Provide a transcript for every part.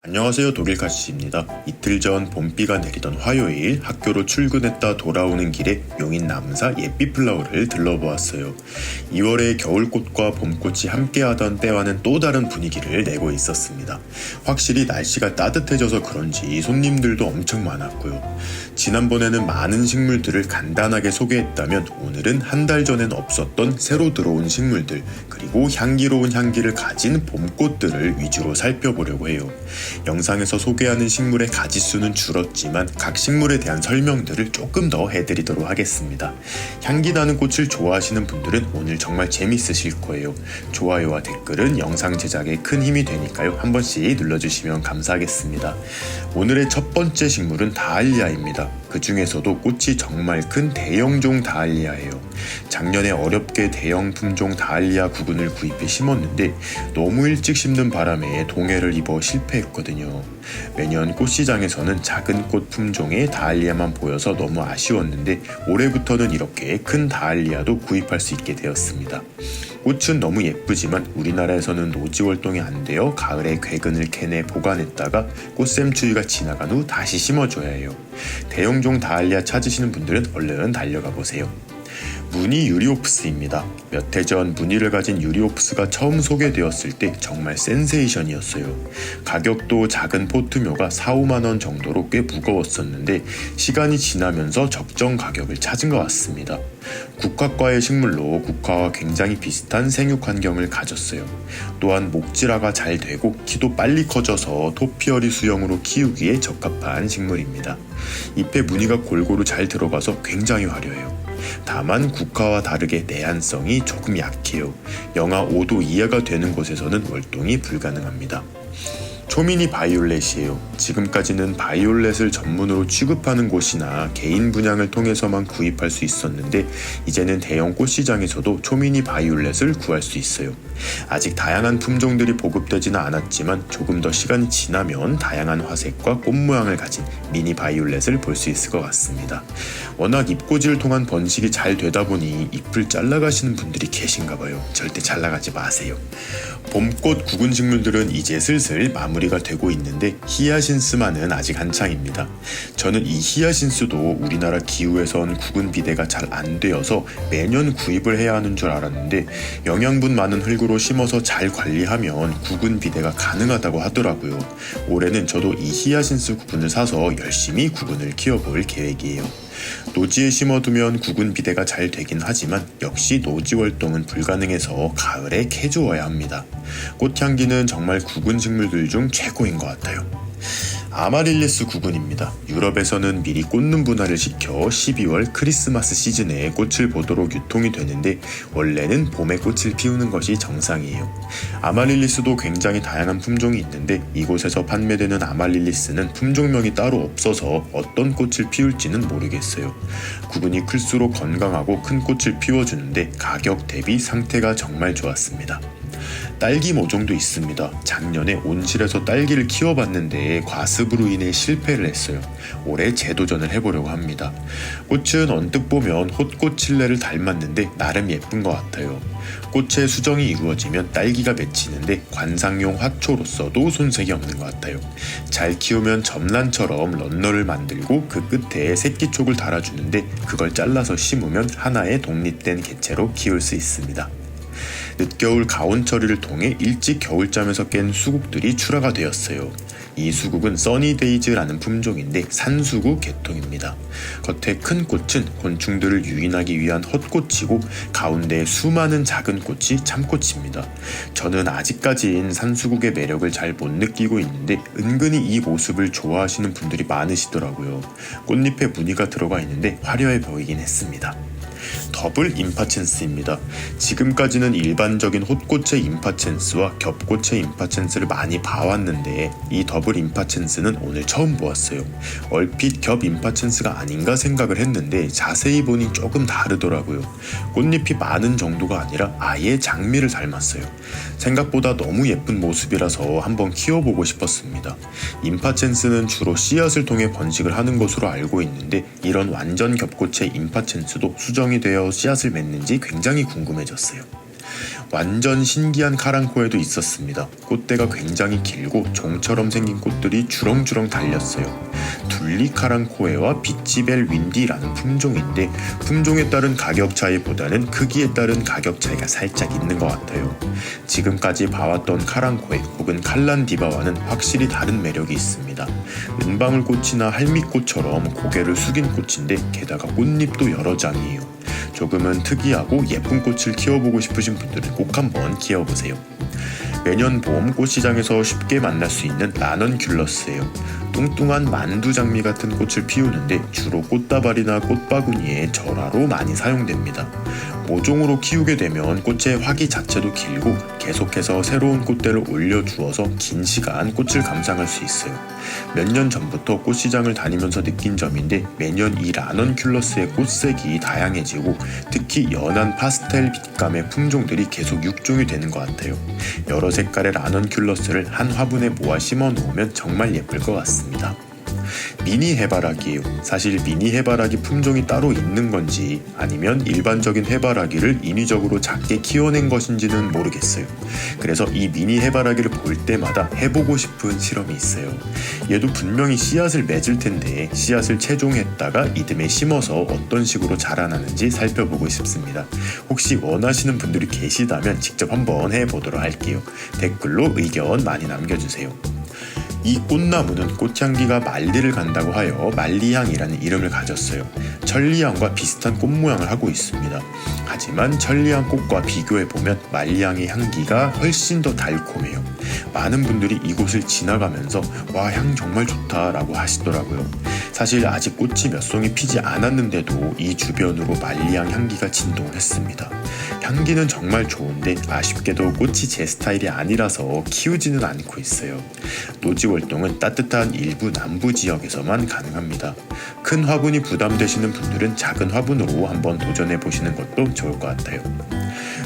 안녕하세요, 독일카시입니다. 이틀 전 봄비가 내리던 화요일 학교로 출근했다 돌아오는 길에 용인 남사 예삐플라워를 들러보았어요. 2월에 겨울꽃과 봄꽃이 함께하던 때와는 또 다른 분위기를 내고 있었습니다. 확실히 날씨가 따뜻해져서 그런지 손님들도 엄청 많았고요. 지난번에는 많은 식물들을 간단하게 소개했다면 오늘은 한 달 전엔 없었던 새로 들어온 식물들 그리고 향기로운 향기를 가진 봄꽃들을 위주로 살펴보려고 해요. 영상에서 소개하는 식물의 가지수는 줄었지만 각 식물에 대한 설명들을 조금 더 해드리도록 하겠습니다. 향기 나는 꽃을 좋아하시는 분들은 오늘 정말 재밌으실 거예요. 좋아요와 댓글은 영상 제작에 큰 힘이 되니까요. 한 번씩 눌러주시면 감사하겠습니다. 오늘의 첫 번째 식물은 다알리아입니다. 그 중에서도 꽃이 정말 큰 대형종 다알리아예요. 작년에 어렵게 대형 품종 다알리아 구근을 구입해 심었는데 너무 일찍 심는 바람에 동해를 입어 실패했거든요. 매년 꽃시장에서는 작은 꽃 품종의 다알리아만 보여서 너무 아쉬웠는데 올해부터는 이렇게 큰 다알리아도 구입할 수 있게 되었습니다. 꽃은 너무 예쁘지만 우리나라에서는 노지월동이 안 되어 가을에 괴근을 캐내 보관했다가 꽃샘 추위가 지나간 후 다시 심어줘야 해요. 대형종 다알리아 찾으시는 분들은 얼른 달려가 보세요. 무늬 유리옵스입니다. 몇 해 전 무늬를 가진 유리옵스가 처음 소개되었을 때 정말 센세이션이었어요. 가격도 작은 포트묘가 4-5만원 정도로 꽤 무거웠었는데 시간이 지나면서 적정 가격을 찾은 것 같습니다. 국화과의 식물로 국화와 굉장히 비슷한 생육 환경을 가졌어요. 또한 목질화가 잘 되고 키도 빨리 커져서 토피어리 수영으로 키우기에 적합한 식물입니다. 잎에 무늬가 골고루 잘 들어가서 굉장히 화려해요. 다만 국화와 다르게 내한성이 조금 약해요. 영하 5도 이하가 되는 곳에서는 월동이 불가능합니다. 초미니 바이올렛이에요. 지금까지는 바이올렛을 전문으로 취급하는 곳이나 개인 분양을 통해서만 구입할 수 있었는데 이제는 대형 꽃시장에서도 초미니 바이올렛을 구할 수 있어요. 아직 다양한 품종들이 보급되지는 않았지만 조금 더 시간이 지나면 다양한 화색과 꽃 모양을 가진 미니 바이올렛을 볼 수 있을 것 같습니다. 워낙 잎꽂이를 통한 번식이 잘 되다 보니 잎을 잘라가시는 분들이 계신가 봐요. 절대 잘라가지 마세요. 봄꽃 구근 식물들은 이제 슬슬 마무리가 되고 있는데 히아신스만은 아직 한창입니다. 저는 이 히아신스도 우리나라 기후에선 구근 비대가 잘 안 되어서 매년 구입을 해야 하는 줄 알았는데 영양분 많은 흙으로 심어서 잘 관리하면 구근 비대가 가능하다고 하더라고요. 올해는 저도 이 히아신스 구근을 사서 열심히 구근을 키워볼 계획이에요. 노지에 심어두면 구근 비대가 잘 되긴 하지만 역시 노지 월동은 불가능해서 가을에 캐주어야 합니다. 꽃향기는 정말 구근 식물들 중 최고인 것 같아요. 아마릴리스 구근입니다. 유럽에서는 미리 꽂는 분할을 시켜 12월 크리스마스 시즌에 꽃을 보도록 유통이 되는데 원래는 봄에 꽃을 피우는 것이 정상이에요. 아마릴리스도 굉장히 다양한 품종이 있는데 이곳에서 판매되는 아마릴리스는 품종명이 따로 없어서 어떤 꽃을 피울지는 모르겠어요. 구근이 클수록 건강하고 큰 꽃을 피워주는데 가격 대비 상태가 정말 좋았습니다. 딸기 모종도 있습니다. 작년에 온실에서 딸기를 키워봤는데 과습으로 인해 실패를 했어요. 올해 재도전을 해보려고 합니다. 꽃은 언뜻 보면 홑꽃 칠레를 닮았는데 나름 예쁜 것 같아요. 꽃의 수정이 이루어지면 딸기가 맺히는데 관상용 화초로서도 손색이 없는 것 같아요. 잘 키우면 점란처럼 런너를 만들고 그 끝에 새끼촉을 달아주는데 그걸 잘라서 심으면 하나의 독립된 개체로 키울 수 있습니다. 늦겨울 가온처리를 통해 일찍 겨울잠에서 깬 수국들이 출하가 되었어요. 이 수국은 써니데이즈라는 품종인데 산수국 계통입니다. 겉에 큰 꽃은 곤충들을 유인하기 위한 헛꽃이고 가운데 수많은 작은 꽃이 참꽃입니다. 저는 아직까진 산수국의 매력을 잘 못 느끼고 있는데 은근히 이 모습을 좋아하시는 분들이 많으시더라고요. 꽃잎에 무늬가 들어가 있는데 화려해 보이긴 했습니다. 더블 임파첸스입니다. 지금까지는 일반적인 홑꽃의 임파첸스와 겹꽃의 임파첸스를 많이 봐왔는데 이 더블 임파첸스는 오늘 처음 보았어요. 얼핏 겹 임파첸스가 아닌가 생각을 했는데 자세히 보니 조금 다르더라고요. 꽃잎이 많은 정도가 아니라 아예 장미를 닮았어요. 생각보다 너무 예쁜 모습이라서 한번 키워보고 싶었습니다. 임파첸스는 주로 씨앗을 통해 번식을 하는 것으로 알고 있는데 이런 완전 겹꽃의 임파첸스도 수정이 되어 씨앗을 맺는지 굉장히 궁금해졌어요. 완전 신기한 카랑코에도 있었습니다. 꽃대가 굉장히 길고 종처럼 생긴 꽃들이 주렁주렁 달렸어요. 둘리 카랑코에와 비치벨 윈디라는 품종인데 품종에 따른 가격 차이보다는 크기에 따른 가격 차이가 살짝 있는 것 같아요. 지금까지 봐왔던 카랑코에 혹은 칼란디바와는 확실히 다른 매력이 있습니다. 은방울꽃이나 할미꽃처럼 고개를 숙인 꽃인데 게다가 꽃잎도 여러 장이에요. 조금은 특이하고 예쁜 꽃을 키워보고 싶으신 분들은 꼭 한번 키워보세요. 매년 봄 꽃시장에서 쉽게 만날 수 있는 라넌큘러스예요. 뚱뚱한 만두 장미 같은 꽃을 피우는데 주로 꽃다발이나 꽃바구니에 절화로 많이 사용됩니다. 모종으로 키우게 되면 꽃의 화기 자체도 길고 계속해서 새로운 꽃대를 올려주어서 긴 시간 꽃을 감상할 수 있어요. 몇 년 전부터 꽃시장을 다니면서 느낀 점인데 매년 이 라넌큘러스의 꽃색이 다양해지고 특히 연한 파스텔 빛감의 품종들이 계속 육종이 되는 것 같아요. 여러 색깔의 라넌큘러스를 한 화분에 모아 심어 놓으면 정말 예쁠 것 같습니다. 미니 해바라기예요. 사실 미니 해바라기 품종이 따로 있는 건지 아니면 일반적인 해바라기를 인위적으로 작게 키워낸 것인지는 모르겠어요. 그래서 이 미니 해바라기를 볼 때마다 해보고 싶은 실험이 있어요. 얘도 분명히 씨앗을 맺을 텐데 씨앗을 채종했다가 이듬해 심어서 어떤 식으로 자라나는지 살펴보고 싶습니다. 혹시 원하시는 분들이 계시다면 직접 한번 해보도록 할게요. 댓글로 의견 많이 남겨주세요. 이 꽃나무는 꽃향기가 만리를 간다고 하여 만리향이라는 이름을 가졌어요. 천리향과 비슷한 꽃 모양을 하고 있습니다. 하지만 천리향 꽃과 비교해보면 만리향의 향기가 훨씬 더 달콤해요. 많은 분들이 이곳을 지나가면서 와, 향 정말 좋다 라고 하시더라고요. 사실 아직 꽃이 몇 송이 피지 않았는데도 이 주변으로 만리향 향기가 진동을 했습니다. 향기는 정말 좋은데 아쉽게도 꽃이 제 스타일이 아니라서 키우지는 않고 있어요. 노지 활동은 따뜻한 일부 남부 지역에서만 가능합니다. 큰 화분이 부담되시는 분들은 작은 화분으로 한번 도전해보시는 것도 좋을 것 같아요.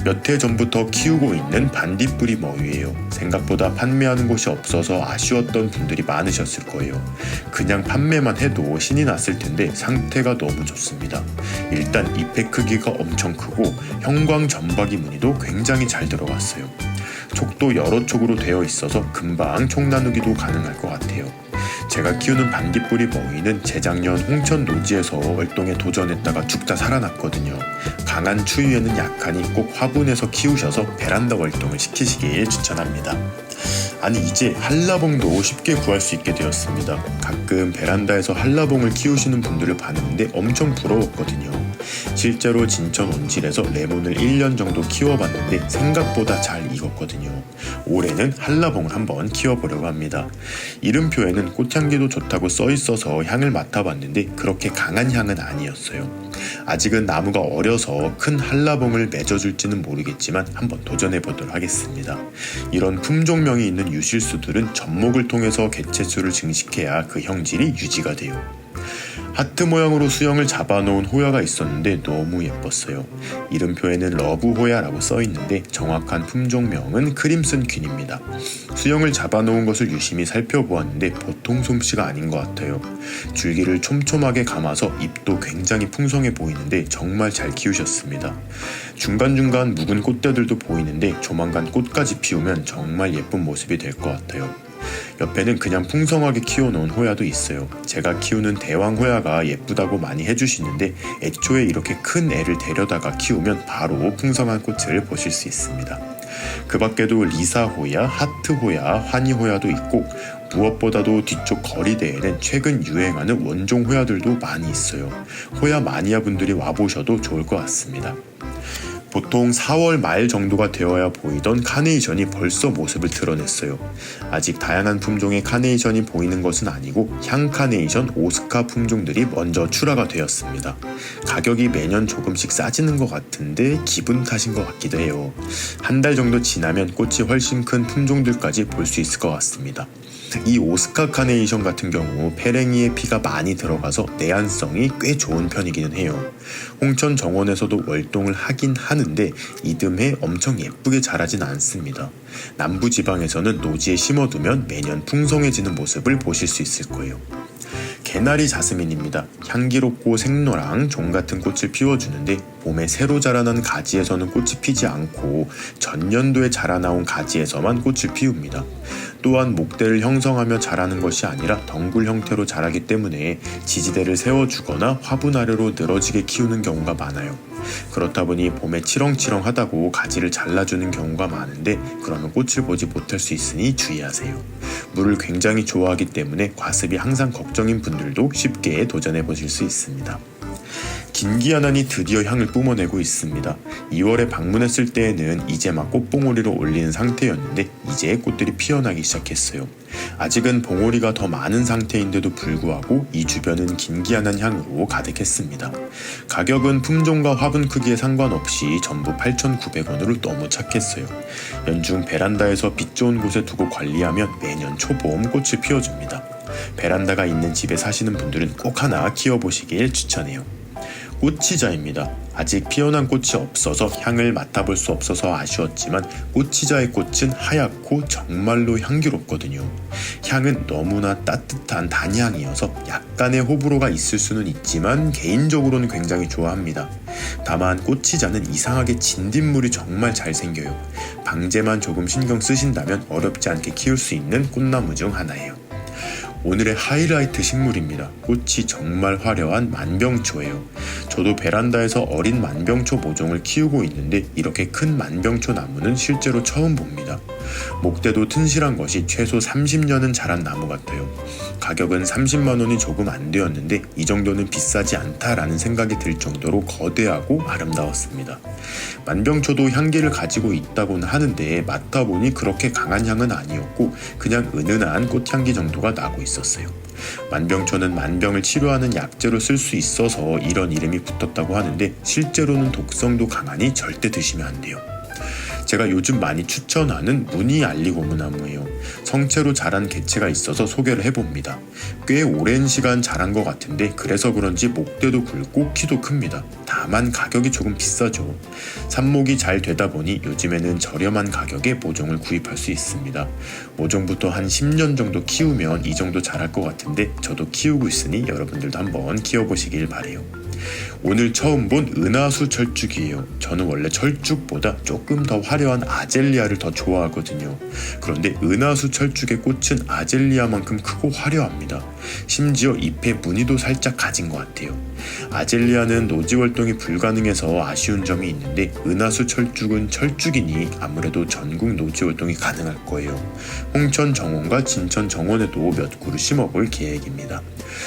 몇 해 전부터 키우고 있는 반딧불이 머위예요. 생각보다 판매하는 곳이 없어서 아쉬웠던 분들이 많으셨을 거예요. 그냥 판매만 해도 신이 났을 텐데 상태가 너무 좋습니다. 일단 잎의 크기가 엄청 크고 형광 점박이 무늬도 굉장히 잘 들어갔어요. 촉도 여러 촉으로 되어 있어서 금방 촉 나누기도 가능할 것 같아요. 제가 키우는 반딧불이 머위는 재작년 홍천 노지에서 월동에 도전했다가 죽다 살아났거든요. 강한 추위에는 약하니 꼭 화분에서 키우셔서 베란다 월동을 시키시길 추천합니다. 아니, 이제 한라봉도 쉽게 구할 수 있게 되었습니다. 가끔 베란다에서 한라봉을 키우시는 분들을 봤는데 엄청 부러웠거든요. 실제로 진천 온실에서 레몬을 1년 정도 키워봤는데 생각보다 잘 익었거든요. 올해는 한라봉을 한번 키워보려고 합니다. 이름표에는 꽃향기도 좋다고 써있어서 향을 맡아봤는데 그렇게 강한 향은 아니었어요. 아직은 나무가 어려서 큰 한라봉을 맺어줄지는 모르겠지만 한번 도전해보도록 하겠습니다. 이런 품종명이 있는 유실수들은 접목을 통해서 개체수를 증식해야 그 형질이 유지가 돼요. 하트 모양으로 수영을 잡아놓은 호야가 있었는데 너무 예뻤어요. 이름표에는 러브 호야라고 써있는데 정확한 품종명은 크림슨 퀸입니다. 수영을 잡아놓은 것을 유심히 살펴보았는데 보통 솜씨가 아닌 것 같아요. 줄기를 촘촘하게 감아서 잎도 굉장히 풍성해 보이는데 정말 잘 키우셨습니다. 중간중간 묵은 꽃대들도 보이는데 조만간 꽃까지 피우면 정말 예쁜 모습이 될 것 같아요. 옆에는 그냥 풍성하게 키워놓은 호야도 있어요. 제가 키우는 대왕 호야가 예쁘다고 많이 해주시는데 애초에 이렇게 큰 애를 데려다가 키우면 바로 풍성한 꽃을 보실 수 있습니다. 그 밖에도 리사 호야, 하트 호야, 환희 호야도 있고 무엇보다도 뒤쪽 거리대에는 최근 유행하는 원종 호야들도 많이 있어요. 호야 마니아 분들이 와보셔도 좋을 것 같습니다. 보통 4월 말 정도가 되어야 보이던 카네이션이 벌써 모습을 드러냈어요. 아직 다양한 품종의 카네이션이 보이는 것은 아니고 향 카네이션 오스카 품종들이 먼저 출하가 되었습니다. 가격이 매년 조금씩 싸지는 것 같은데 기분 탓인 것 같기도 해요. 한 달 정도 지나면 꽃이 훨씬 큰 품종들까지 볼 수 있을 것 같습니다. 이 오스카 카네이션 같은 경우 페랭이의 피가 많이 들어가서 내한성이 꽤 좋은 편이기는 해요. 홍천 정원에서도 월동을 하긴 하는데 이듬해 엄청 예쁘게 자라진 않습니다. 남부지방에서는 노지에 심어두면 매년 풍성해지는 모습을 보실 수 있을 거예요. 개나리 자스민입니다. 향기롭고 생노랑 종 같은 꽃을 피워주는데 봄에 새로 자라난 가지에서는 꽃이 피지 않고 전년도에 자라나온 가지에서만 꽃을 피웁니다. 또한 목대를 형성하며 자라는 것이 아니라 덩굴 형태로 자라기 때문에 지지대를 세워주거나 화분 아래로 늘어지게 키우는 경우가 많아요. 그렇다 보니 봄에 치렁치렁하다고 가지를 잘라주는 경우가 많은데 그러면 꽃을 보지 못할 수 있으니 주의하세요. 물을 굉장히 좋아하기 때문에 과습이 항상 걱정인 분들도 쉽게 도전해 보실 수 있습니다. 김기아난이 드디어 향을 뿜어내고 있습니다. 2월에 방문했을 때에는 이제 막 꽃봉오리를 올리는 상태였는데 이제 꽃들이 피어나기 시작했어요. 아직은 봉오리가 더 많은 상태인데도 불구하고 이 주변은 김기아난 향으로 가득했습니다. 가격은 품종과 화분 크기에 상관없이 전부 8,900원으로 너무 착했어요. 연중 베란다에서 빛 좋은 곳에 두고 관리하면 매년 초봄 꽃을 피워줍니다. 베란다가 있는 집에 사시는 분들은 꼭 하나 키워보시길 추천해요. 꽃치자입니다. 아직 피어난 꽃이 없어서 향을 맡아볼 수 없어서 아쉬웠지만 꽃치자의 꽃은 하얗고 정말로 향기롭거든요. 향은 너무나 따뜻한 단향이어서 약간의 호불호가 있을 수는 있지만 개인적으로는 굉장히 좋아합니다. 다만 꽃치자는 이상하게 진딧물이 정말 잘 생겨요. 방제만 조금 신경 쓰신다면 어렵지 않게 키울 수 있는 꽃나무 중 하나예요. 오늘의 하이라이트 식물입니다. 꽃이 정말 화려한 만병초예요. 저도 베란다에서 어린 만병초 모종을 키우고 있는데 이렇게 큰 만병초 나무는 실제로 처음 봅니다. 목대도 튼실한 것이 최소 30년은 자란 나무 같아요. 가격은 30만원이 조금 안 되었는데 이 정도는 비싸지 않다라는 생각이 들 정도로 거대하고 아름다웠습니다. 만병초도 향기를 가지고 있다고는 하는데 맡아보니 그렇게 강한 향은 아니었고 그냥 은은한 꽃향기 정도가 나고 있었어요. 만병초는 만병을 치료하는 약재로 쓸 수 있어서 이런 이름이 붙었다고 하는데 실제로는 독성도 강하니 절대 드시면 안 돼요. 제가 요즘 많이 추천하는 무늬 알리고무나무예요. 성체로 자란 개체가 있어서 소개를 해봅니다. 꽤 오랜 시간 자란 것 같은데 그래서 그런지 목대도 굵고 키도 큽니다. 다만 가격이 조금 비싸죠. 삽목이 잘 되다 보니 요즘에는 저렴한 가격에 모종을 구입할 수 있습니다. 모종부터 한 10년 정도 키우면 이 정도 자랄 것 같은데 저도 키우고 있으니 여러분들도 한번 키워보시길 바래요. 오늘 처음 본 은하수 철쭉이에요. 저는 원래 철쭉보다 조금 더 화려한 아젤리아를 더 좋아하거든요. 그런데 은하수 철쭉의 꽃은 아젤리아만큼 크고 화려합니다. 심지어 잎에 무늬도 살짝 가진 것 같아요. 아젤리아는 노지 활동이 불가능해서 아쉬운 점이 있는데 은하수 철쭉은 철쭉이니 아무래도 전국 노지 활동이 가능할 거예요. 홍천 정원과 진천 정원에도 몇 그루 심어볼 계획입니다.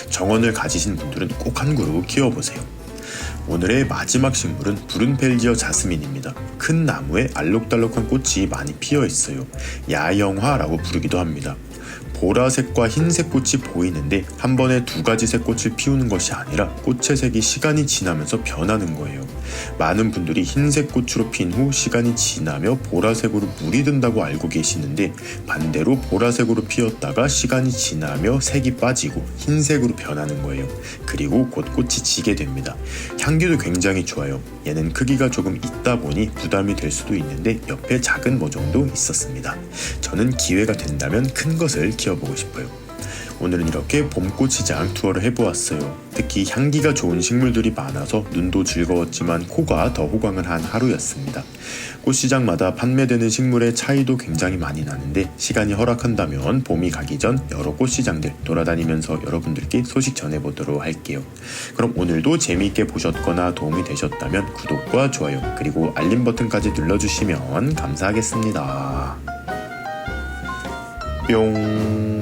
정원을 가지신 분들은 꼭 한 그루 키워보세요. 오늘의 마지막 식물은 부른펠기어 자스민입니다. 큰 나무에 알록달록한 꽃이 많이 피어 있어요. 야영화라고 부르기도 합니다. 보라색과 흰색 꽃이 보이는데 한 번에 두 가지 색 꽃을 피우는 것이 아니라 꽃의 색이 시간이 지나면서 변하는 거예요. 많은 분들이 흰색 꽃으로 핀 후 시간이 지나며 보라색으로 물이 든다고 알고 계시는데 반대로 보라색으로 피었다가 시간이 지나며 색이 빠지고 흰색으로 변하는 거예요. 그리고 곧 꽃이 지게 됩니다. 향기도 굉장히 좋아요. 얘는 크기가 조금 있다 보니 부담이 될 수도 있는데 옆에 작은 모종도 있었습니다. 저는 기회가 된다면 큰 것을 키워보고 싶어요. 오늘은 이렇게 봄꽃시장 투어를 해보았어요. 특히 향기가 좋은 식물들이 많아서 눈도 즐거웠지만 코가 더 호강을 한 하루였습니다. 꽃시장마다 판매되는 식물의 차이도 굉장히 많이 나는데 시간이 허락한다면 봄이 가기 전 여러 꽃시장들 돌아다니면서 여러분들께 소식 전해보도록 할게요. 그럼 오늘도 재미있게 보셨거나 도움이 되셨다면 구독과 좋아요 그리고 알림 버튼까지 눌러주시면 감사하겠습니다. 뿅.